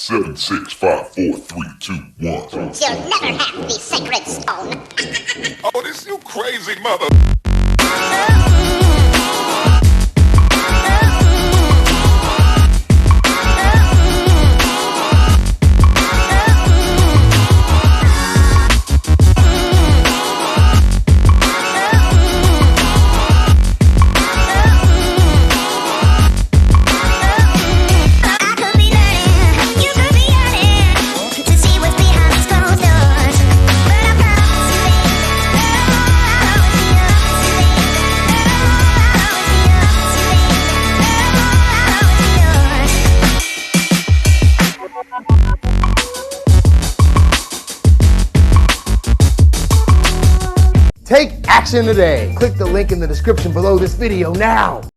7, 6, 5, 4, 3, 2, 1. You'll never have the sacred stone. Oh, this you crazy mother. Take action today. Click the link in the description below this video now.